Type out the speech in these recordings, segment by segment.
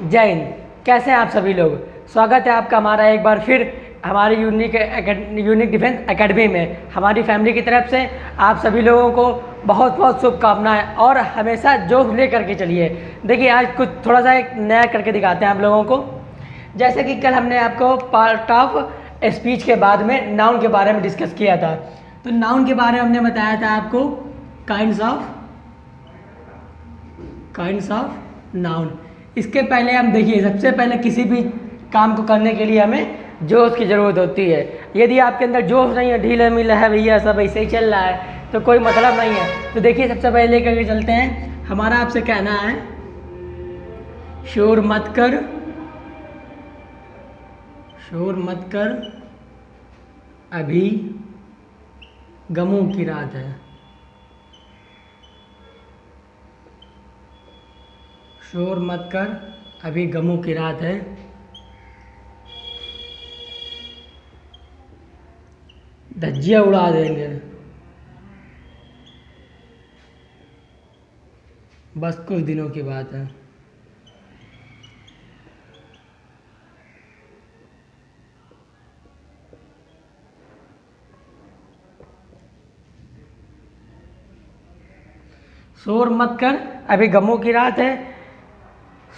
जय हिंद। कैसे हैं आप सभी लोग। स्वागत है आपका हमारा एक बार फिर हमारी यूनिक डिफेंस एकेडमी में। हमारी फैमिली की तरफ से आप सभी लोगों को बहुत बहुत शुभकामनाएं और हमेशा जोश ले करके चलिए। देखिए आज कुछ थोड़ा सा एक नया करके दिखाते हैं आप लोगों को। जैसे कि कल हमने आपको पार्ट ऑफ स्पीच के बाद में नाउन के बारे में डिस्कस किया था। तो नाउन के बारे में हमने बताया था आपको काइंड्स ऑफ नाउन। इसके पहले हम देखिए, सबसे पहले किसी भी काम को करने के लिए हमें जोश की ज़रूरत होती है। यदि आपके अंदर जोश नहीं है, ढीला मिला है भैया, सब ऐसे ही चल रहा है, तो कोई मतलब नहीं है। तो देखिए सबसे पहले लेकर के चलते हैं। हमारा आपसे कहना है शोर मत कर अभी गमों की रात है। शोर मत कर अभी गमों की रात है। धज्जियां उड़ा देंगे, बस कुछ दिनों की बात है। शोर मत कर अभी गमों की रात है।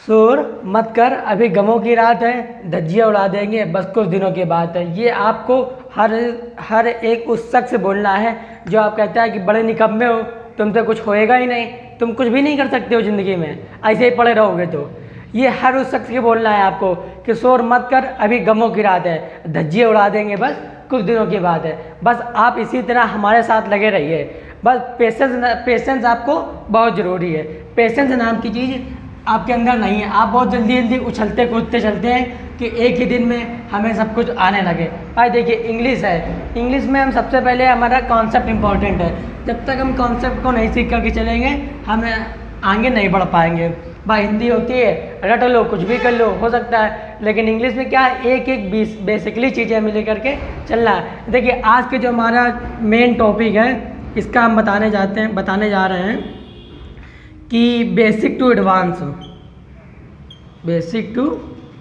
शोर मत कर अभी गमों की रात है, धज्जियां उड़ा देंगे, बस कुछ दिनों की बात है। ये आपको हर एक उस शख्स से बोलना है जो आप कहता है कि बड़े निकम्मे हो, तुमसे कुछ होएगा ही नहीं, तुम कुछ भी नहीं कर सकते हो ज़िंदगी में, ऐसे ही पड़े रहोगे। तो ये हर उस शख्स के बोलना है आपको कि शोर मत कर अभी गमों की रात है, धज्जियां उड़ा देंगे, बस कुछ दिनों की बात है। बस आप इसी तरह हमारे साथ लगे रहिए। बस पेशेंस आपको बहुत ज़रूरी है। पेशेंस नाम की चीज़ आपके अंदर नहीं है। आप बहुत जल्दी जल्दी उछलते कूदते चलते हैं कि एक ही दिन में हमें सब कुछ आने लगे। भाई देखिए इंग्लिश है, इंग्लिश में हम सबसे पहले हमारा कॉन्सेप्ट इंपॉर्टेंट है। जब तक हम कॉन्सेप्ट को नहीं सीख करके चलेंगे हम आगे नहीं बढ़ पाएंगे। भाई हिंदी होती है, रट लो, कुछ भी कर लो, हो सकता है, लेकिन इंग्लिश में क्या है, एक एक बेसिकली चीज़ें मिल करके चलना है। देखिए आज के जो हमारा मेन टॉपिक है इसका हम बताने जा रहे हैं कि बेसिक टू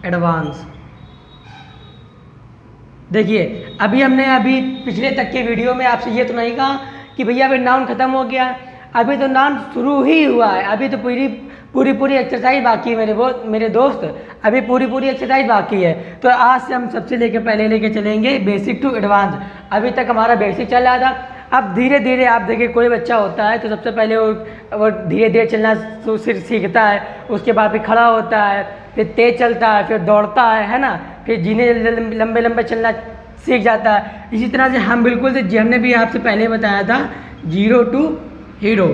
एडवांस। देखिए अभी पिछले तक के वीडियो में आपसे ये तो नहीं कहा कि भैया अभी नाउन ख़त्म हो गया, अभी तो नाउन शुरू ही हुआ है। अभी तो पूरी एक्सरसाइज बाकी है मेरे दोस्त, अभी पूरी एक्सरसाइज बाकी है। तो आज से हम सबसे लेके चलेंगे बेसिक टू एडवांस। अभी तक हमारा बेसिक चल रहा था, अब धीरे धीरे आप देखिए कोई बच्चा होता है तो सबसे पहले वो धीरे धीरे चलना सीखता है, उसके बाद फिर खड़ा होता है, फिर तेज चलता है, फिर दौड़ता है ना, फिर जीने लंबे चलना सीख जाता है। इसी तरह से हम हमने भी आपसे पहले बताया था 0 to हीरो।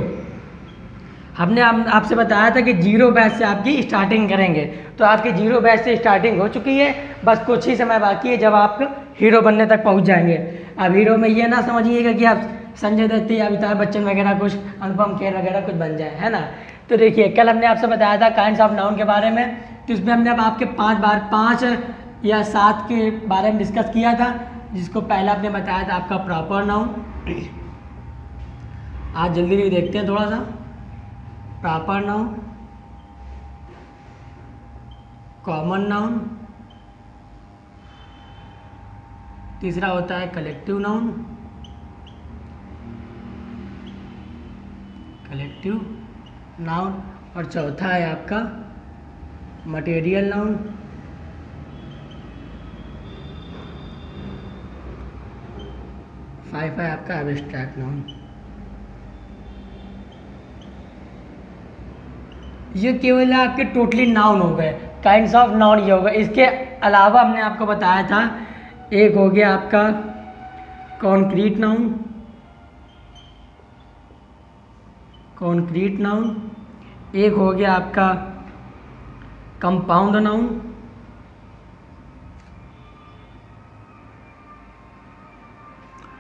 हमने आपसे बताया था कि 0 बैच से आपकी स्टार्टिंग करेंगे। तो आपकी 0 बैच से स्टार्टिंग हो चुकी है, बस कुछ ही समय बाकी है जब आप हीरो बनने तक पहुंच जाएंगे। अब हीरो में ये ना समझिएगा कि आप संजय दत्त या अमिताभ बच्चन वगैरह कुछ, अनुपम खेर वगैरह कुछ बन जाए, है ना। तो देखिए कल हमने आपसे बताया था काइंड्स ऑफ नाउन के बारे में। तो इसमें हमने अब आपके 5 या 7 के बारे में डिस्कस किया था, जिसको पहला आपने बताया था आपका प्रॉपर नाउन। आज जल्दी देखते हैं थोड़ा सा। प्रॉपर नाउन, कॉमन नाउन, तीसरा होता है कलेक्टिव नाउन, और चौथा है आपका मटेरियल नाउन। फाइव है आपका एब्स्ट्रैक्ट नाउन। ये केवल आपके टोटली नाउन हो गए, काइंड्स ऑफ नाउन ये होगा। इसके अलावा हमने आपको बताया था एक हो गया आपका कॉन्क्रीट नाउन, एक हो गया आपका कंपाउंड नाउन,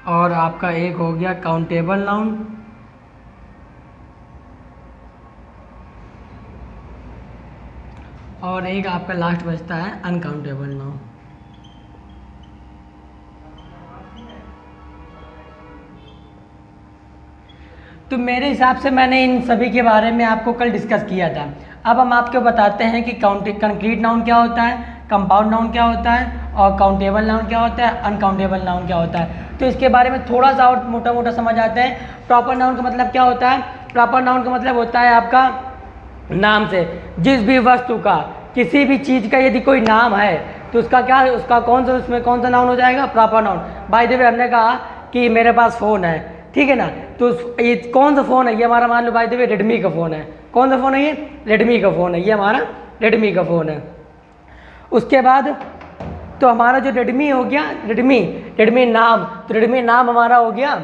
और आपका एक हो गया काउंटेबल नाउन, और एक आपका लास्ट बचता है अनकाउंटेबल नाउन। तो मेरे हिसाब से मैंने इन सभी के बारे में आपको कल डिस्कस किया था। अब हम आपको बताते हैं कि कंक्रीट नाउन क्या होता है, कंपाउंड नाउन क्या होता है और काउंटेबल नाउन क्या होता है, अनकाउंटेबल नाउन क्या होता है। तो इसके बारे में थोड़ा सा और मोटा मोटा समझ आते हैं। प्रॉपर नाउन का मतलब क्या होता है? प्रॉपर नाउन का मतलब होता है आपका नाम से जिस भी वस्तु का, किसी भी चीज़ का यदि कोई नाम है तो उसका क्या, उसका कौन सा, उसमें कौन सा नाउन हो जाएगा? Proper noun. By the way हमने कहा कि मेरे पास फ़ोन है, ठीक है ना, तो ये कौन सा फ़ोन है? ये हमारा मान लो बाय द वे रेडमी का फ़ोन है। कौन सा फ़ोन है ये? रेडमी का फ़ोन है, ये हमारा रेडमी का फ़ोन है। उसके बाद तो हमारा जो रेडमी हो गया, रेडमी नाम, तो रेडमी नाम हमारा हो गया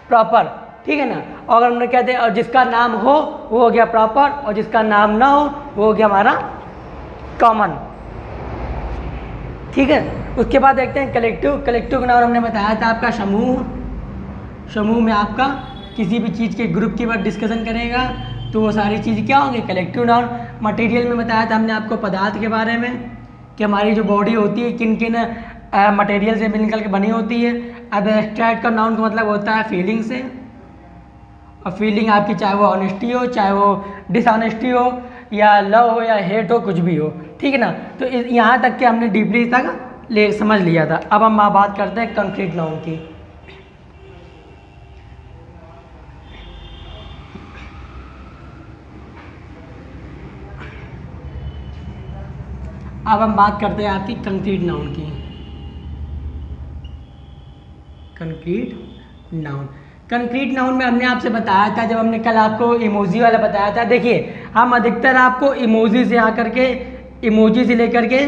प्रॉपर, ठीक है ना। और अगर हमने कहते हैं और जिसका नाम हो वो हो गया प्रॉपर, और जिसका नाम ना हो वो हो गया हमारा कॉमन, ठीक है। उसके बाद देखते हैं कलेक्टिव का नाम हमने बताया था आपका समूह में आपका किसी भी चीज़ के ग्रुप की बात डिस्कशन करेगा तो वो सारी चीज़ क्या होंगी? Collective noun. मटेरियल में बताया था हमने आपको पदार्थ के बारे में कि हमारी जो बॉडी होती है किन किन मटेरियल से मिलकर के बनी होती है। अब एब्स्ट्रैक्ट का नाउन का मतलब होता है फीलिंग से, और फीलिंग आपकी चाहे वो ऑनेस्टी हो, चाहे वो डिसऑनेस्टी हो, या लव हो या हेट हो, कुछ भी हो, ठीक है ना। तो यहाँ तक के हमने डीपली तक समझ लिया था। अब हम बात करते हैं कंक्रीट नाउन की। अब हम बात करते हैं आपकी कंक्रीट नाउन की। कंक्रीट नाउन में हमने आपसे बताया था, जब हमने कल आपको इमोजी वाला बताया था, देखिए हम अधिकतर आपको इमोजी से आकर के, इमोजी से लेकर के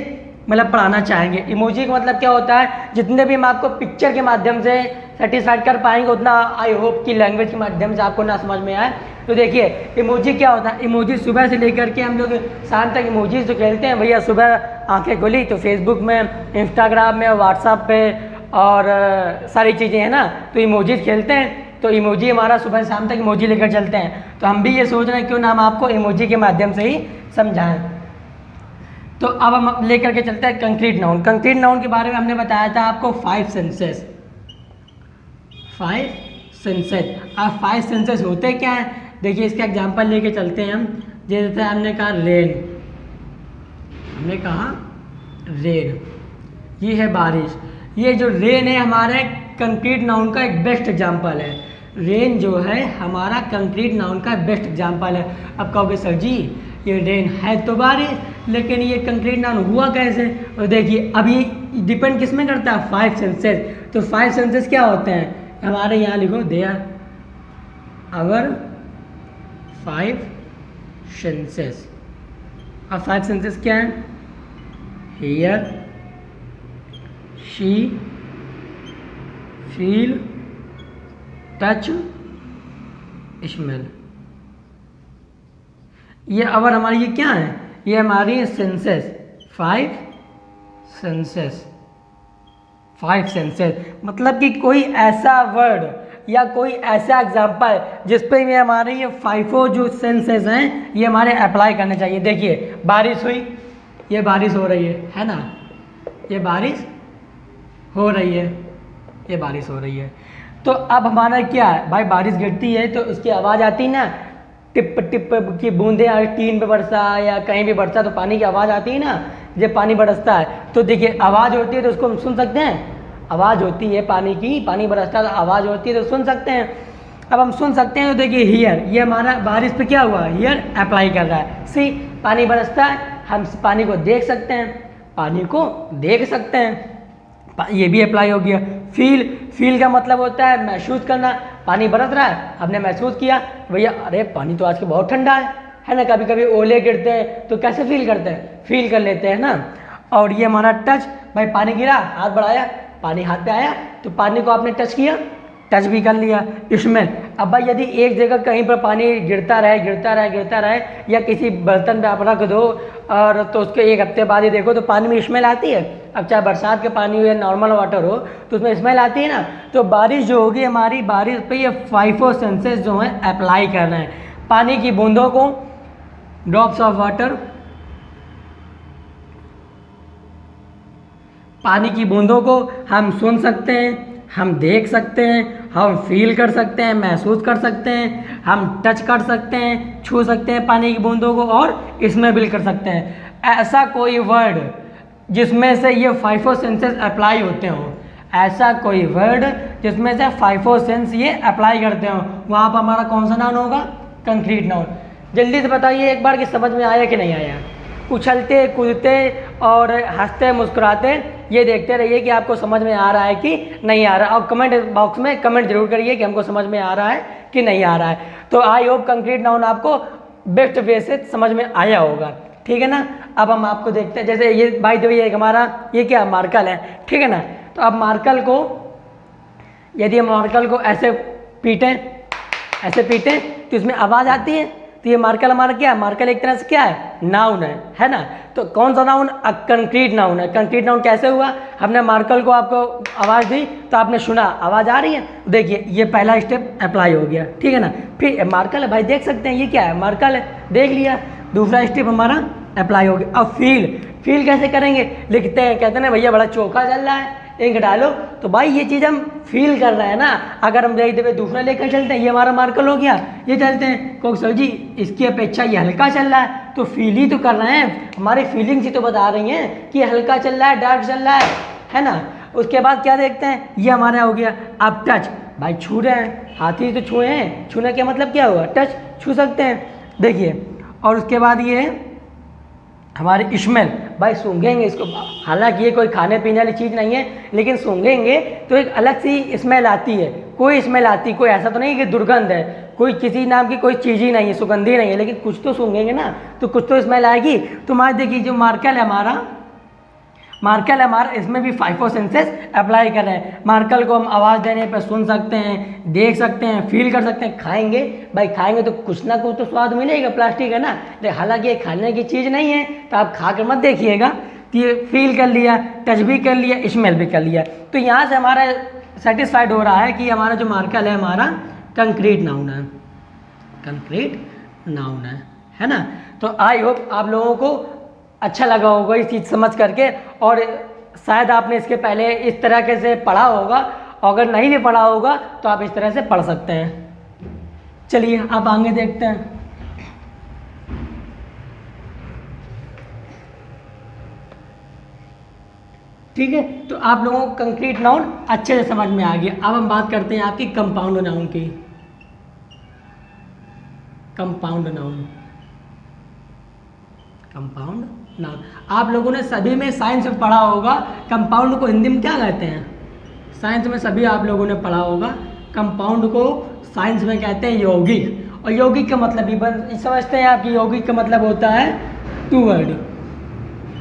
मतलब पढ़ाना चाहेंगे। इमोजी का मतलब क्या होता है? जितने भी हम आपको पिक्चर के माध्यम से सेटिस्फाइड कर पाएंगे उतना आई होप कि लैंग्वेज के माध्यम से आपको ना समझ में आए। तो देखिए इमोजी क्या होता है? इमोजी सुबह से लेकर के हम लोग शाम तक इमोजी जो खेलते हैं भैया, सुबह आंखें खुली तो फेसबुक में, इंस्टाग्राम में, व्हाट्सएप पे और सारी चीज़ें हैं ना, तो इमोजीज खेलते हैं। तो इमोजी हमारा सुबह से शाम तक इमोजी लेकर चलते हैं। तो हम भी ये सोच रहे हैं क्यों ना हम आपको इमोजी के माध्यम से ही समझाएं। तो अब हम लेकर के चलते हैं कंक्रीट नाउन। कंक्रीट नाउन के बारे में हमने बताया था आपको 5 सेंसेस। अब 5 सेंसेस होते क्या हैं? देखिए इसका एग्जांपल लेके चलते हैं हम। जैसे हमने कहा रेन, ये है बारिश। ये जो रेन है हमारे कंक्रीट नाउन का एक बेस्ट एग्जांपल है। रेन जो है हमारा कंक्रीट नाउन का बेस्ट एग्जांपल है। अब कहोगे सर जी ये रेन है तो बारिश, लेकिन ये कंक्रीट नाउन हुआ कैसे? और देखिए अभी डिपेंड किस में करता है? 5 सेंसेस। तो 5 सेंसेस क्या होते हैं? हमारे यहाँ लिखो देयर आवर 5 सेंसेस। अब 5 सेंसेस क्या हैं? Here, she, feel, touch, smell. ये अवर हमारी ये क्या है? ये हमारी सेंसेस, 5 सेंसेस। मतलब कि कोई ऐसा वर्ड या कोई ऐसा एग्जाम्पल जिस पे भी हमारे ये 5 जो सेंसेस हैं ये हमारे अप्लाई करने चाहिए। देखिए बारिश हुई, ये बारिश हो रही है ना, ये बारिश हो रही है, ये बारिश हो रही है। तो अब हमारा क्या है भाई? बारिश गिरती है तो उसकी आवाज़ आती ना, टिप टिप की बूंदें टीन पे बरसा या कहीं भी बरसा तो पानी की आवाज़ आती है ना, जब पानी बरसता है। तो देखिए आवाज़ होती है तो उसको हम सुन सकते हैं, आवाज़ होती है पानी की, पानी बरसता है तो आवाज़ होती है तो सुन सकते हैं। अब हम सुन सकते हैं तो देखिए हियर, ये हमारा बारिश पे क्या हुआ? हियर अप्लाई कर रहा है। सी, पानी बरसता है, हम पानी को देख सकते हैं, ये भी अप्लाई हो गया। फील का मतलब होता है महसूस करना। पानी बरस रहा है, हमने महसूस किया भैया अरे पानी तो आज के बहुत ठंडा है ना। कभी कभी ओले गिरते हैं तो कैसे फील करते हैं? फील कर लेते हैं ना। और ये हमारा टच, भाई पानी गिरा, हाथ बढ़ाया, पानी हाथ पे आया तो पानी को आपने टच किया, टच भी कर लिया। स्मेल, अब भाई यदि एक जगह कहीं पर पानी गिरता रहे या किसी बर्तन पे आप रख दो और तो उसके एक हफ्ते बाद ही देखो तो पानी में स्मेल आती है। अब चाहे बरसात के पानी हो या नॉर्मल वाटर हो तो उसमें स्मेल आती है ना। तो बारिश जो होगी हमारी, बारिश पे ये 5 सेंसेस जो हैं अप्लाई कर रहे हैं। पानी की बूंदों को, ड्रॉप्स ऑफ वाटर, पानी की बूंदों को हम सुन सकते हैं, हम देख सकते हैं, हम फील कर सकते हैं, महसूस कर सकते हैं, हम टच कर सकते हैं, छू सकते हैं पानी की बूंदों को और स्मेल भी कर सकते हैं। ऐसा कोई वर्ड जिसमें से ये फाइवों सेंसेस अप्लाई होते हों, ऐसा कोई वर्ड जिसमें से फाइवों सेंस ये अप्लाई करते हों, वहाँ पर हमारा कौन सा नाउन होगा? Concrete noun. जल्दी से बताइए एक बार कि समझ में आया कि नहीं आया। उछलते कूदते और हंसते मुस्कुराते ये देखते रहिए कि आपको समझ में आ रहा है कि नहीं आ रहा है, और कमेंट बॉक्स में कमेंट जरूर करिए कि हमको समझ में आ रहा है कि नहीं आ रहा है। तो आई होप कंक्रीट नाउन आपको बेस्ट वे से समझ में आया होगा, ठीक है ना। अब हम आपको देखते हैं, जैसे ये बाय द वे एक हमारा ये क्या मार्कल है, ठीक है ना। तो अब मार्कल को यदि हम मार्कल को ऐसे पीटें तो इसमें आवाज़ आती है। तो ये मार्कल हमारा क्या है? मार्कल एक तरह से क्या है? नाउन है ना। तो कौन सा नाउन? कंक्रीट नाउन है। कंक्रीट नाउन कैसे हुआ? हमने मार्कल को आपको आवाज़ दी तो आपने सुना आवाज़ आ रही है, देखिए ये पहला स्टेप अप्लाई हो गया, ठीक है ना। फिर मार्कल है भाई, देख सकते हैं ये क्या है? मार्कल है, देख लिया, दूसरा स्टेप हमारा अप्लाई हो गया। अब फील कैसे करेंगे? लिखते हैं, कहते हैं ना भैया बड़ा चोखा चल रहा है, इंक डालो। तो भाई ये चीज़ हम फील कर रहे हैं ना। अगर हम देख देवे दूसरा लेकर चलते हैं, ये हमारा मार्कल हो गया, ये चलते हैं को सर जी इसकी अपेक्षा ये हल्का चल रहा है, तो फील ही तो कर रहे हैं, हमारी फीलिंग्स ही तो बता रही हैं कि हल्का चल रहा है, डार्क चल रहा है ना। उसके बाद क्या देखते हैं, ये हमारा हो गया। अब टच, भाई छू रहे हैं, हाथी तो छुए हैं, छूने का मतलब क्या हुआ? टच, छू सकते हैं, देखिए। और उसके बाद ये हमारे स्मेल, भाई सूंघेंगे इसको, हालांकि ये कोई खाने पीने वाली चीज़ नहीं है, लेकिन सूंघेंगे तो एक अलग सी स्मेल आती है, कोई स्मेल आती, कोई ऐसा तो नहीं कि दुर्गंध है, कोई किसी नाम की कोई चीज़ ही नहीं है, सुगंधी नहीं है, लेकिन कुछ तो सूंघेंगे ना, तो कुछ तो स्मेल आएगी। तो हमारे देखिए जो मार्कल है हमारा इसमें भी फाइवों सेंसेस अप्लाई कर रहे हैं। मार्कल को हम आवाज़ देने पर सुन सकते हैं, देख सकते हैं, फील कर सकते हैं। खाएंगे, भाई खाएंगे तो कुछ ना कुछ तो स्वाद मिलेगा, प्लास्टिक है ना, लेकिन हालांकि ये खाने की चीज़ नहीं है, तो आप खा कर मत देखिएगा। तो ये फील कर लिया, टच भी कर लिया, स्मेल भी कर लिया। तो यहाँ से हमारा सेटिस्फाइड हो रहा है कि हमारा जो मार्कल है हमारा कंक्रीट नाउन है ना। तो आई होप आप लोगों को अच्छा लगा होगा इस चीज़ समझ करके, और शायद आपने इसके पहले इस तरह के से पढ़ा होगा, और अगर नहीं भी पढ़ा होगा तो आप इस तरह से पढ़ सकते हैं। चलिए आप आगे देखते हैं। ठीक है, तो आप लोगों को कंक्रीट नाउन अच्छे से समझ में आ गया। अब हम बात करते हैं आपकी कंपाउंड नाउन की। कंपाउंड नाउन आप लोगों ने सभी में साइंस में पढ़ा होगा, कंपाउंड को हिंदी में क्या कहते हैं? साइंस में सभी आप लोगों ने पढ़ा होगा, कंपाउंड को साइंस में कहते हैं यौगिक। और यौगिक का मतलब भी समझते हैं आपकी, यौगिक का मतलब होता है टू वर्ड।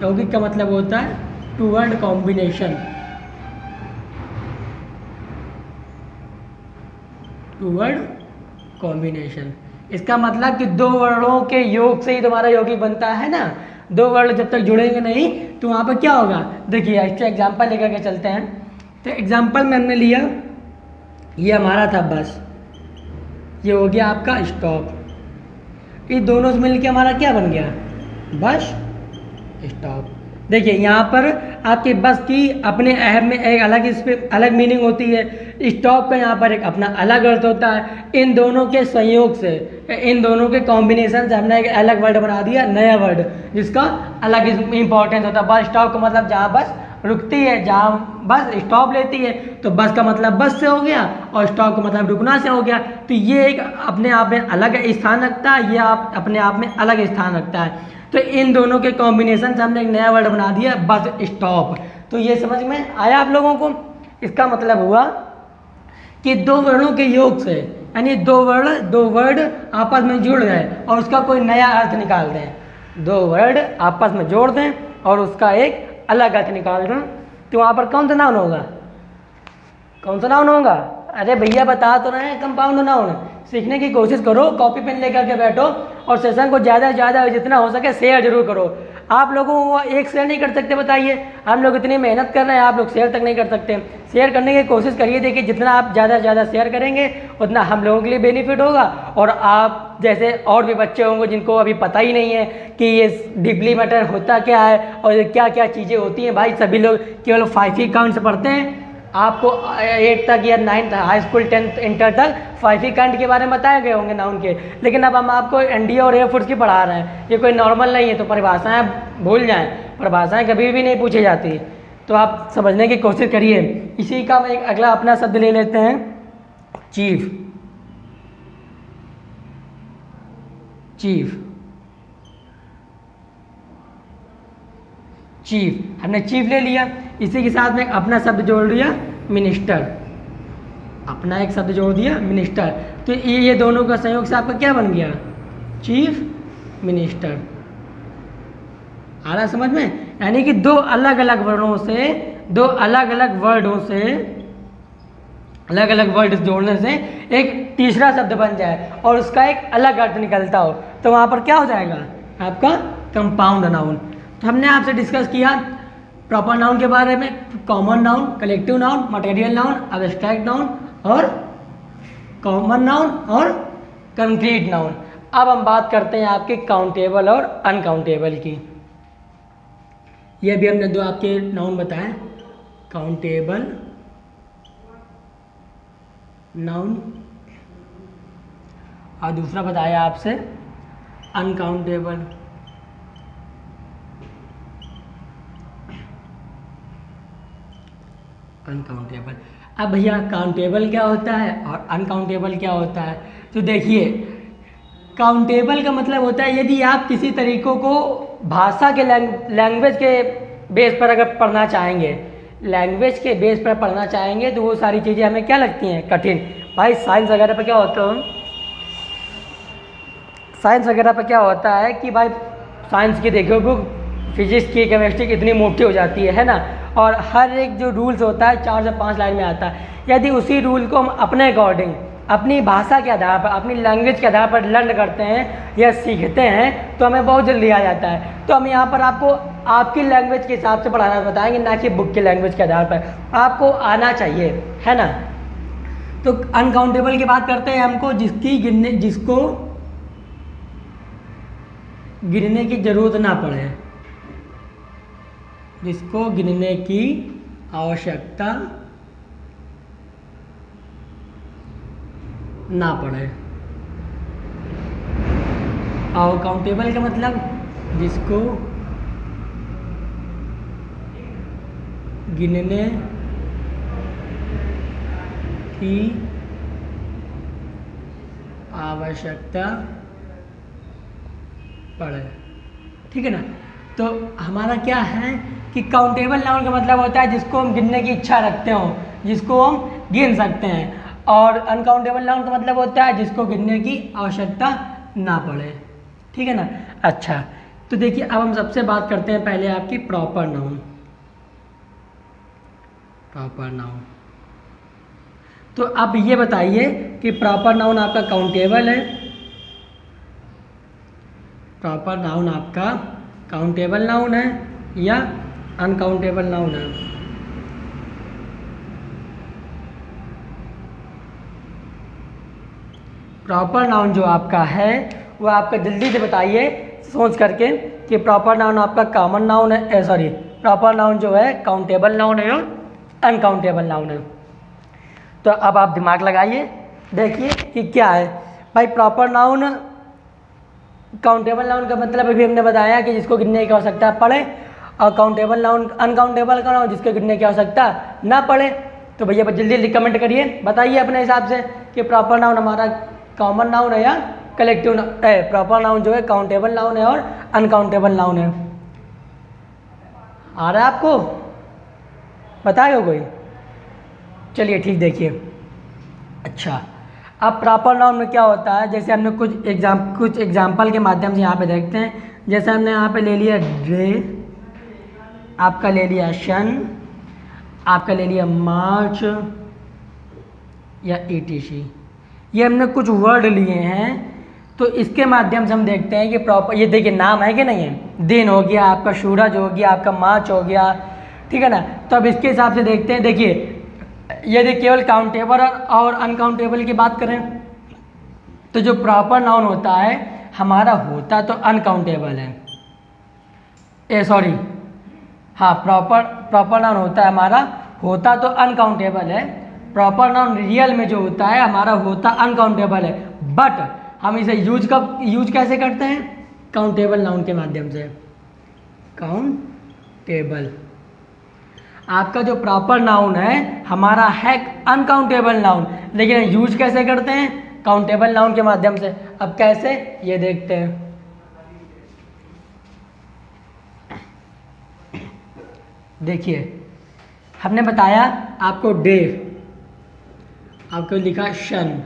यौगिक का मतलब होता है two word combination. Two word combination, इसका मतलब कि दो वर्णों के योग से ही तुम्हारा यौगिक बनता है ना। दो वर्ण जब तक जुड़ेंगे नहीं तो वहाँ पर क्या होगा? देखिए इसका एग्जाम्पल लेकर के चलते हैं। तो एग्जाम्पल में हमने लिया, ये हमारा था बस, ये हो गया आपका स्टॉप। ये दोनों से मिलके हमारा क्या बन गया? Bus stop. देखिए यहाँ पर आपके बस की अपने ऐप में एक अलग, इस पर अलग मीनिंग होती है, स्टॉप का यहाँ पर एक अपना अलग अर्थ होता है। इन दोनों के संयोग से, इन दोनों के कॉम्बिनेशन से हमने एक अलग वर्ड बना दिया, नया वर्ड, जिसका अलग इंपॉर्टेंस होता है। बस स्टॉप का मतलब जहाँ बस रुकती है, जहाँ बस स्टॉप लेती है, तो बस का मतलब बस से हो गया और स्टॉप का मतलब रुकना से हो गया। तो ये एक अपने आप में अलग स्थान रखता है, ये आप अपने आप में अलग स्थान रखता है। तो इन दोनों के कॉम्बिनेशन से हमने एक नया वर्ड बना दिया, बस स्टॉप। तो ये समझ में आया आप लोगों को? इसका मतलब हुआ कि दो वर्णों के योग से, यानी दो वर्ड आपस में जुड़ गए और उसका कोई नया अर्थ निकाल दें। दो वर्ड आपस में जोड़ दें और उसका एक अलग अर्थ निकाल दें, तो वहाँ पर कौन सा नाउन होगा? कौन सा नाउन होगा? अरे भैया बता तो रहे हैं, कंपाउंड नाउन। सीखने की कोशिश करो, कॉपी पेन लेकर के बैठो और सेशन को ज़्यादा से ज़्यादा जितना हो सके शेयर जरूर करो। आप लोगों को एक शेयर नहीं कर सकते, बताइए? हम लोग इतनी मेहनत कर रहे हैं, आप लोग शेयर तक नहीं कर सकते। शेयर करने की कोशिश करिए। देखिए जितना आप ज़्यादा से ज़्यादा शेयर करेंगे उतना हम लोगों के लिए बेनिफिट होगा, और आप जैसे और भी बच्चे होंगे जिनको अभी पता ही नहीं है कि ये डीपली मैटर होता क्या है और क्या क्या चीज़ें होती हैं। भाई सभी लोग केवल 5 ही काउंट से पढ़ते हैं, आपको 8 तक या 9 हाई स्कूल 10th इंटर तक 5 ही काइंड के बारे में बताए गए होंगे नाउन के, लेकिन अब हम आपको एनडीए और एयरफोर्स की पढ़ा रहे हैं, ये कोई नॉर्मल नहीं है, तो परिभाषाएं भूल जाएं, परिभाषाएं कभी भी नहीं पूछी जाती, तो आप समझने की कोशिश करिए। इसी का एक अगला अपना शब्द ले लेते हैं, चीफ। चीफ चीफ हमने चीफ ले लिया, इसी के साथ में अपना शब्द जोड़ दिया मिनिस्टर, अपना एक शब्द जोड़ दिया मिनिस्टर, तो ये दोनों का संयोग से आपका क्या बन गया, चीफ मिनिस्टर। आ रहा समझ में, यानी कि दो अलग अलग वर्डों से, दो अलग अलग वर्डों से, अलग अलग वर्ड जोड़ने से एक तीसरा शब्द बन जाए और उसका एक अलग अर्थ निकलता हो, तो वहाँ पर क्या हो जाएगा आपका कंपाउंड नाउन। तो हमने आपसे डिस्कस किया प्रॉपर नाउन के बारे में, common noun, collective noun, material noun, abstract noun और कॉमन नाउन और कंक्रीट नाउन। अब हम बात करते हैं आपके काउंटेबल और अनकाउंटेबल की। ये भी हमने दो आपके नाउन बताए, काउंटेबल नाउन और दूसरा बताया आपसे अनकाउंटेबल। अनकाउंटेबल। अब भैया काउंटेबल क्या होता है और अनकाउंटेबल क्या होता है, तो देखिए काउंटेबल का मतलब होता है यदि आप किसी तरीकों को भाषा के लैंग्वेज के बेस पर अगर पढ़ना चाहेंगे, लैंग्वेज के बेस पर पढ़ना चाहेंगे, तो वो सारी चीज़ें हमें क्या लगती हैं कठिन। भाई साइंस वगैरह पर क्या होता है, साइंस वगैरह पर क्या होता है कि भाई साइंस की देखो बुक, फिजिक्स की, केमिस्ट्री की इतनी मोटी हो जाती है ना, और हर एक जो रूल्स होता है 4 से 5 लाइन में आता है। यदि उसी रूल को हम अपने अकॉर्डिंग, अपनी भाषा के आधार पर, अपनी लैंग्वेज के आधार पर लर्न करते हैं या सीखते हैं, तो हमें बहुत जल्दी आ जाता है। तो हम यहाँ पर आपको आपकी लैंग्वेज के हिसाब से पढ़ाना बताएंगे, ना कि बुक के लैंग्वेज के आधार पर, आपको आना चाहिए, है ना। तो अनकाउंटेबल की बात करते हैं हमको, जिसको गिनने की जरूरत ना पड़े, जिसको गिनने की आवश्यकता ना पड़े। और काउंटेबल का मतलब जिसको गिनने की आवश्यकता पड़े, ठीक है ना। तो हमारा क्या है कि काउंटेबल नाउन का मतलब होता है जिसको हम गिनने की इच्छा रखते हो, जिसको हम गिन सकते हैं, और अनकाउंटेबल नाउन का मतलब होता है जिसको गिनने की आवश्यकता ना पड़े, ठीक है ना। अच्छा, तो देखिए अब हम सबसे बात करते हैं पहले आपकी प्रॉपर नाउन। प्रॉपर नाउन, तो अब ये बताइए कि प्रॉपर नाउन आपका काउंटेबल है, प्रॉपर नाउन आपका काउंटेबल नाउन है या अनकाउंटेबल नाउन है। प्रॉपर नाउन जो आपका है वो आपका जल्दी से बताइए सोच करके कि प्रॉपर नाउन आपका कॉमन नाउन है, सॉरी प्रॉपर नाउन जो है काउंटेबल नाउन है और अनकाउंटेबल नाउन है। तो अब आप दिमाग लगाइए, देखिए कि क्या है भाई। प्रॉपर नाउन, काउंटेबल नाउन का मतलब अभी हमने बताया कि जिसको गिनने की आवश्यकता पड़े, और काउंटेबल नाउन, अनकाउंटेबल का नाउन जिसको गिनने की आवश्यकता ना पड़े। तो भैया जल्दी जल्दी कमेंट करिए, बताइए अपने हिसाब से कि प्रॉपर नाउन हमारा कॉमन नाउन है या कलेक्टिव, प्रॉपर नाउन जो है काउंटेबल नाउन है और अनकाउंटेबल नाउन है। आ रहा है आपको, बताएगा कोई? चलिए ठीक, देखिए। अच्छा, अब प्रॉपर नाउन में क्या होता है, जैसे हमने कुछ एग्जाम्पल के माध्यम से यहाँ पे देखते हैं। जैसे हमने यहाँ पे ले लिया डे, आपका ले लिया शन, आपका ले लिया मार्च या ETC, ये हमने कुछ वर्ड लिए हैं। तो इसके माध्यम से हम देखते हैं कि प्रॉपर, ये देखिए नाम है कि नहीं है, दिन हो गया आपका, सूरज हो गया आपका, मार्च हो गया, ठीक है ना। तो अब इसके हिसाब से देखते हैं, देखिए यदि केवल काउंटेबल और अनकाउंटेबल की बात करें तो जो प्रॉपर नाउन होता है हमारा होता तो अनकाउंटेबल है, सॉरी हाँ, प्रॉपर नाउन होता है हमारा होता तो अनकाउंटेबल है, प्रॉपर नाउन रियल में जो होता है हमारा होता अनकाउंटेबल है, बट हम इसे यूज कैसे करते हैं? काउंटेबल नाउन के माध्यम से। काउंटेबल आपका जो प्रॉपर नाउन है हमारा है अनकाउंटेबल नाउन, लेकिन यूज कैसे करते हैं? काउंटेबल नाउन के माध्यम से। अब कैसे, ये देखते हैं। देखिए, हमने बताया आपको डे, आपको लिखा शन,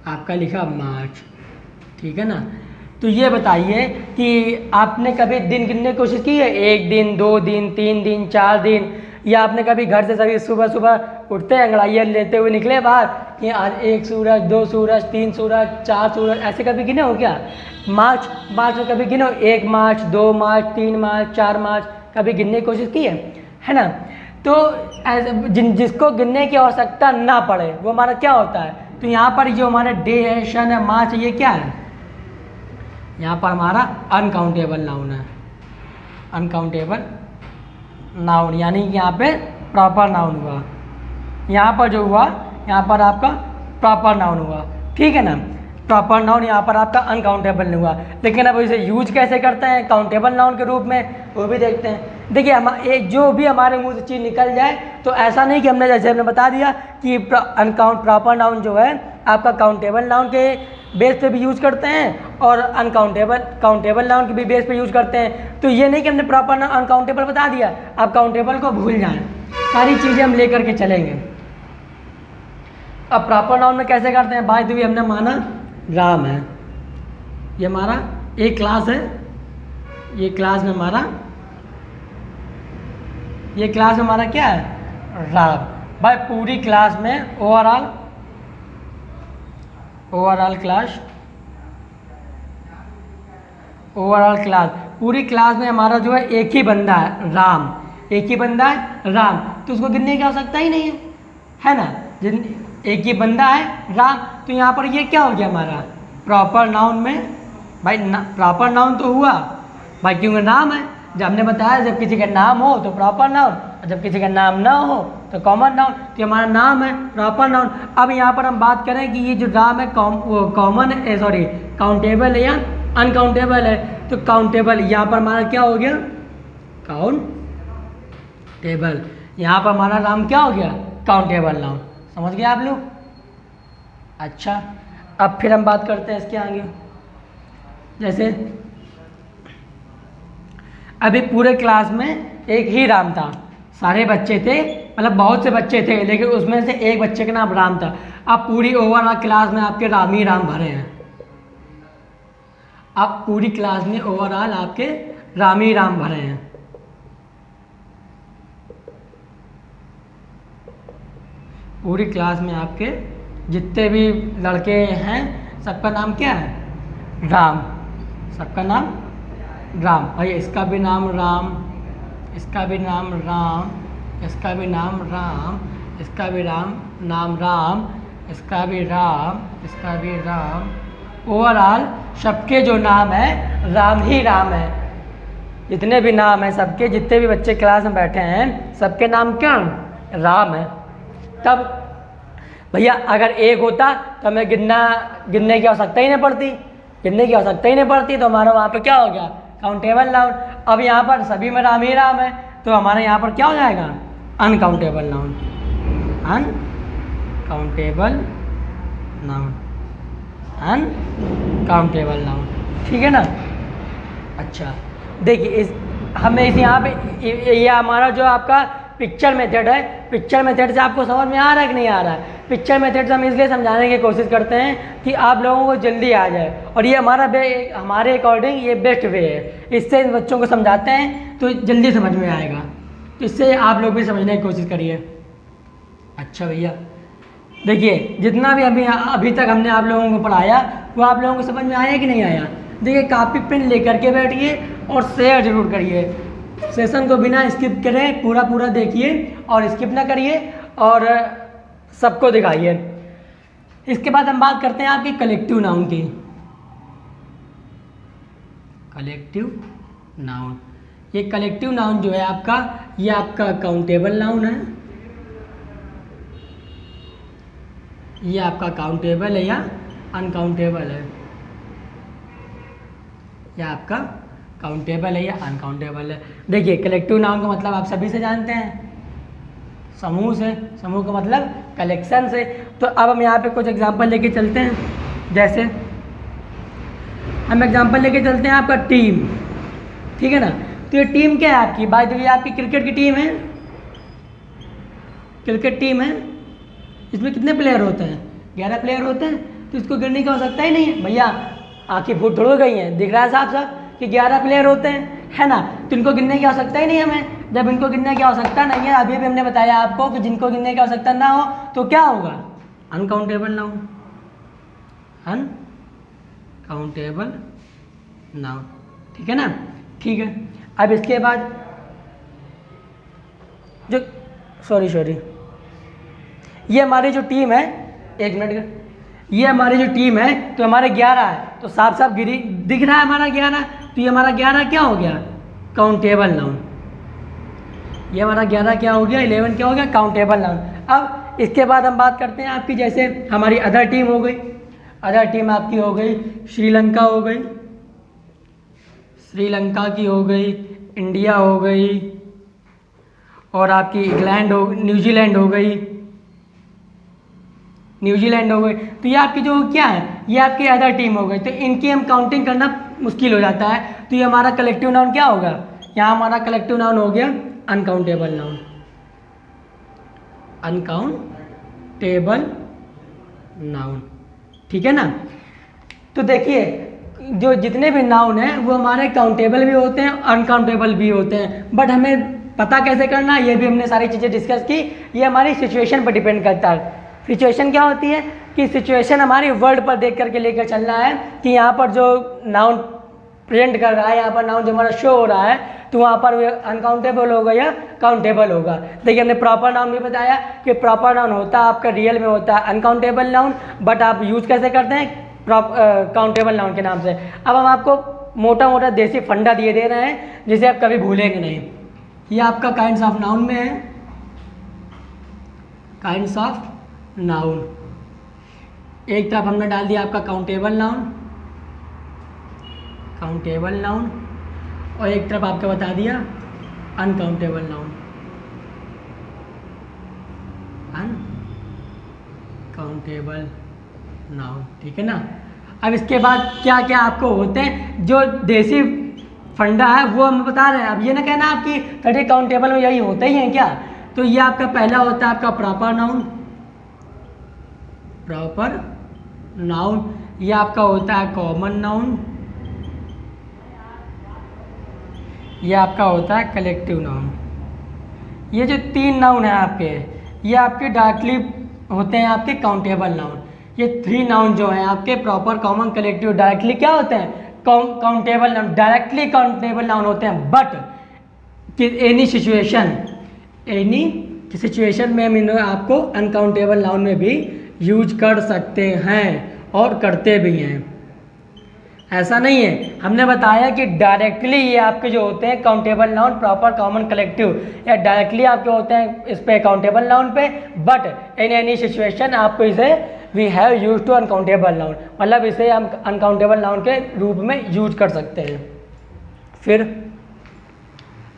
आपका लिखा मार्च, ठीक है ना। तो ये बताइए कि आपने कभी दिन गिनने की कोशिश की है? 1 दिन, 2 दिन, 3 दिन, 4 दिन, या आपने कभी घर से सभी सुबह सुबह उठते अंगड़ाइयाँ लेते हुए निकले बाहर कि आज 1 सूरज, 2 सूरज, 3 सूरज, 4 सूरज, ऐसे कभी गिने हो क्या? मार्च में कभी गिने हो? 1 मार्च, 2 मार्च, 3 मार्च, 4 मार्च, कभी गिनने की कोशिश की है ना। तो जिसको गिनने की आवश्यकता ना पड़े वो हमारा क्या होता है? तो यहाँ पर जो हमारा डे है, शन है, मार्च है, ये क्या है? यहाँ पर हमारा अनकाउंटेबल नाउन है। अनकाउंटेबल नाउन यानी कि यहाँ पे प्रॉपर नाउन हुआ। यहाँ पर जो हुआ, यहाँ पर आपका प्रॉपर नाउन हुआ, ठीक है ना। प्रॉपर नाउन यहाँ पर आपका अनकाउंटेबल नहीं हुआ, लेकिन अब इसे यूज कैसे करते हैं काउंटेबल नाउन के रूप में, वो भी देखते हैं। देखिए, हम जो भी हमारे मुंह से चीज़ निकल जाए तो ऐसा नहीं कि हमने बता दिया कि प्रॉपर नाउन जो है आपका काउंटेबल नाउन के बेस पे भी यूज करते हैं और काउंटेबल नाउन के भी बेस पे यूज करते हैं। तो ये नहीं कि हमने प्रॉपर नाउन अनकाउंटेबल बता दिया, आप काउंटेबल को भूल जाएं, सारी चीज़ें हम लेकर के चलेंगे। अब प्रॉपर नाउन में कैसे करते हैं? बाय द वे हमने माना राम है, ये हमारा एक क्लास है, ये क्लास में हमारा क्या है? राम। भाई पूरी क्लास में ओवरऑल क्लास पूरी क्लास में हमारा जो है एक ही बंदा है राम, एक ही बंदा है राम, तो उसको गिनने की आवश्यकता ही नहीं है ना। एक ही बंदा है राम, तो यहाँ पर ये क्या हो गया हमारा प्रॉपर नाउन में? भाई प्रॉपर नाउन तो हुआ भाई, क्योंकि नाम है। जब हमने बताया जब किसी का नाम हो तो प्रॉपर नाउन, और जब किसी का नाम ना हो तो कॉमन नाउन, तो हमारा नाम है प्रॉपर नाउन। अब यहाँ पर हम बात करें कि ये जो नाम है काउंटेबल है या अनकाउंटेबल है, तो काउंटेबल यहाँ पर हमारा क्या हो गया? काउंटेबल। यहाँ पर हमारा नाम क्या हो गया? Countable noun. समझ गए आप लोग? अच्छा, अब फिर हम बात करते हैं इसके आगे। जैसे अभी पूरे क्लास में एक ही राम था, सारे बच्चे थे, मतलब बहुत से बच्चे थे, लेकिन उसमें से एक बच्चे का नाम राम था। अब पूरी ओवरऑल क्लास में आपके राम ही राम भरे हैं। अब पूरी क्लास में ओवरऑल आपके राम ही राम भरे हैं। पूरी क्लास में आपके जितने भी लड़के हैं सबका नाम क्या है? राम। सबका नाम राम। भाई इसका भी नाम राम, इसका भी नाम राम, इसका भी नाम राम, इसका भी नाम राम, इसका भी राम, इसका भी राम। ओवरऑल सबके जो नाम है राम ही राम है। जितने भी नाम हैं सबके, जितने भी बच्चे क्लास में बैठे हैं सबके नाम क्या? राम है। तब भैया अगर एक होता तो हमें गिनने की आवश्यकता ही नहीं पड़ती, तो हमारा वहाँ पे क्या हो गया? Countable noun. अब यहाँ पर सभी में राम ही राम है, तो हमारे यहाँ पर क्या हो जाएगा? Uncountable noun. अनकाउंटेबल नाउन, ठीक है ना। अच्छा देखिए, हमें इस यहाँ पे ये हमारा जो आपका पिक्चर मेथड है, पिक्चर मेथड से आपको समझ में आ रहा है कि नहीं आ रहा है? पिक्चर मेथड से हम इसलिए समझाने की कोशिश करते हैं कि आप लोगों को जल्दी आ जाए, और ये हमारे अकॉर्डिंग ये बेस्ट वे है। इससे इन बच्चों को समझाते हैं तो जल्दी समझ में आएगा, तो इससे आप लोग भी समझने की कोशिश करिए। अच्छा भैया देखिए, जितना भी अभी तक हमने आप लोगों को पढ़ाया वो आप लोगों को समझ में आया कि नहीं आया? देखिए, कॉपी पेन लेकर के बैठिए और शेयर जरूर करिए। सेशन को बिना स्किप करे पूरा देखिए और स्किप ना करिए और सबको दिखाइए। इसके बाद हम बात करते हैं आपकी कलेक्टिव नाउन की। कलेक्टिव नाउन, ये कलेक्टिव नाउन जो है आपका, ये आपका काउंटेबल नाउन है। ये आपका काउंटेबल है या अनकाउंटेबल है, या आपका काउंटेबल है या अनकाउंटेबल है। देखिए कलेक्टिव नाउन का मतलब आप सभी से जानते हैं, समूह से, समूह का मतलब कलेक्शन से। तो अब हम यहाँ पे कुछ एग्जांपल लेके चलते हैं। जैसे हम एग्जांपल लेके चलते हैं आपका टीम, ठीक है ना। तो ये टीम क्या है आपकी, बाय द वे आपकी क्रिकेट की टीम है, क्रिकेट टीम है, इसमें कितने प्लेयर होते हैं, 11 प्लेयर होते हैं। तो इसको गिनने की आवश्यकता ही नहीं है भैया, आँखें फूट थोड़ी गई हैं, दिख रहा है साफ साफ कि 11 प्लेयर होते हैं, है ना। तो इनको गिनने की आवश्यकता ही नहीं है हमें। जब इनको गिनने की आवश्यकता नहीं है, अभी भी हमने बताया आपको कि जिनको गिनने की आवश्यकता ना हो तो क्या होगा, अनकाउंटेबल नाउन, अनकाउंटेबल नाउन, ठीक है ना। ठीक है, अब इसके बाद जो सॉरी ये हमारी जो टीम है, एक मिनट का, ये हमारी जो टीम है तो हमारे 11 है, तो साफ साफ गिरी दिख रहा है हमारा 11, तो ये हमारा 11 क्या हो गया, काउंटेबल नाउन। ये हमारा 11 क्या हो गया, 11 क्या हो गया, काउंटेबल नाउन। अब इसके बाद हम बात करते हैं आपकी, जैसे हमारी अदर टीम हो गई, अदर टीम आपकी हो गई श्रीलंका हो गई, श्रीलंका की हो गई, इंडिया हो गई, और आपकी इंग्लैंड हो, न्यूजीलैंड हो गई, न्यूजीलैंड हो गई। तो ये आपकी जो क्या है, ये आपकी अदर टीम हो गई। तो इनकी हम काउंटिंग करना मुश्किल हो जाता है, तो ये हमारा कलेक्टिव नाउन क्या होगा, यहाँ हमारा कलेक्टिव नाउन हो गया अनकाउंटेबल नाउन, अनकाउंटेबल नाउन, ठीक है ना। तो देखिए जो जितने भी नाउन हैं वो हमारे काउंटेबल भी होते हैं, अनकाउंटेबल भी होते हैं, बट हमें पता कैसे करना है, ये भी हमने सारी चीज़ें डिस्कस की। ये हमारी सिचुएशन पर डिपेंड करता है। सिचुएशन क्या होती है कि सिचुएशन हमारी वर्ड पर देख करके लेकर चलना है कि यहाँ पर जो नाउन प्रेजेंट कर रहा है, यहाँ पर नाउन जो हमारा शो हो रहा है, तो वहाँ पर अनकाउंटेबल होगा या काउंटेबल होगा। देखिए हमने प्रॉपर नाउन भी बताया कि प्रॉपर नाउन होता है आपका रियल में होता है अनकाउंटेबल नाउन, बट आप यूज़ कैसे करते हैं, काउंटेबल नाउन के नाम से। अब हम आपको मोटा मोटा देसी फंडा दिए दे रहे हैं जिसे आप कभी भूलेंगे नहीं। ये आपका काइंड्स ऑफ नाउन में है, काइंड्स ऑफ नाउन। एक तरफ हमने डाल दिया आपका काउंटेबल नाउन, काउंटेबल नाउन, और एक तरफ आपका बता दिया अनकाउंटेबल नाउन, अनकाउंटेबल नाउन, ठीक है ना। अब इसके बाद क्या क्या आपको होते हैं, जो देसी फंडा है वो हम बता रहे हैं। अब ये ना कहना आपकी 30 काउंटेबल में यही होते ही हैं क्या। तो ये आपका पहला होता है आपका प्रॉपर नाउन, प्रॉपर नाउन। ये आपका होता है कॉमन नाउन, ये आपका होता है कलेक्टिव नाउन। ये जो 3 नाउन है आपके, ये आपके डायरेक्टली होते हैं आपके काउंटेबल नाउन। ये 3 नाउन जो हैं आपके प्रॉपर, कॉमन, कलेक्टिव, डायरेक्टली क्या होते हैं, countable noun, directly countable noun होते हैं। बट एनी सिचुएशन में हम इन्हें आपको अनकाउंटेबल नाउन में भी यूज कर सकते हैं और करते भी हैं। ऐसा नहीं है, हमने बताया कि डायरेक्टली ये आपके जो होते हैं countable noun, proper, common, collective, या डायरेक्टली आपके होते हैं इस पे काउंटेबल नाउन पे, बट इन एनी सिचुएशन आपको इसे we have use to uncountable noun, मतलब इसे हम अनकाउंटेबल नाउन के रूप में यूज कर सकते हैं। फिर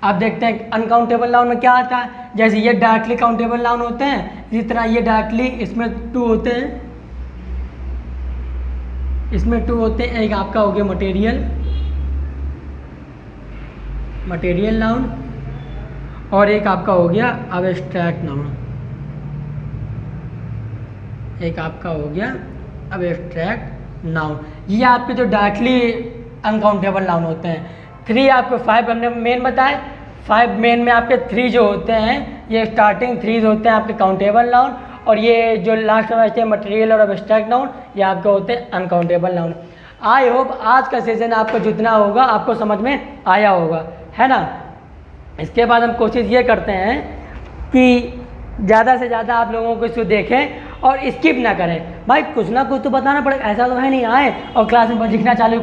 आप देखते हैं अनकाउंटेबल नाउन में क्या आता है। जैसे ये डायरेक्टली काउंटेबल नाउन होते हैं, इसी तरह ये डायरेक्टली, इसमें 2 होते हैं, इसमें 2 होते हैं। एक आपका हो गया मटेरियल नाउन, और एक आपका हो गया अब्स्ट्रैक्ट नाउन, एक आपका हो गया अब्स्ट्रैक्ट नाउन। ये आपके जो डायरेक्टली अनकाउंटेबल नाउन होते हैं। 3 आपके 5 हमने मेन बताए, 5 मेन में आपके 3 जो होते हैं, ये स्टार्टिंग 3 होते हैं आपके काउंटेबल नाउन, और ये जो लास्ट में बचते हैं मटेरियल और अब्स्ट्रैक्ट नाउन, ये आपके होते हैं अनकाउंटेबल नाउन। आई होप आज का सेशन आपको जितना होगा आपको समझ में आया होगा, है ना। इसके बाद हम कोशिश ये करते हैं कि ज़्यादा से ज़्यादा आप लोगों को इसको देखें और स्किप ना करें। भाई कुछ ना कुछ तो बताना पड़ेगा, ऐसा तो है नहीं आए और क्लास में लिखना चालू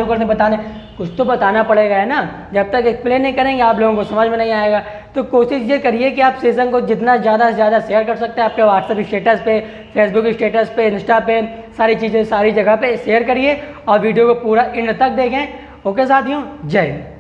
कर दें बताने। कुछ तो बताना पड़ेगा है ना। जब तक एक्सप्लेन नहीं करेंगे आप लोगों को समझ में नहीं आएगा। तो कोशिश ये करिए कि आप सेशन को जितना ज़्यादा से ज़्यादा शेयर कर सकते हैं, आपके व्हाट्सएप स्टेटस पे, फेसबुक स्टेटस पे, इंस्टा पे, सारी चीज़ें सारी जगह पे शेयर करिए और वीडियो को पूरा एंड तक देखें। ओके साथियों, जय हिंद।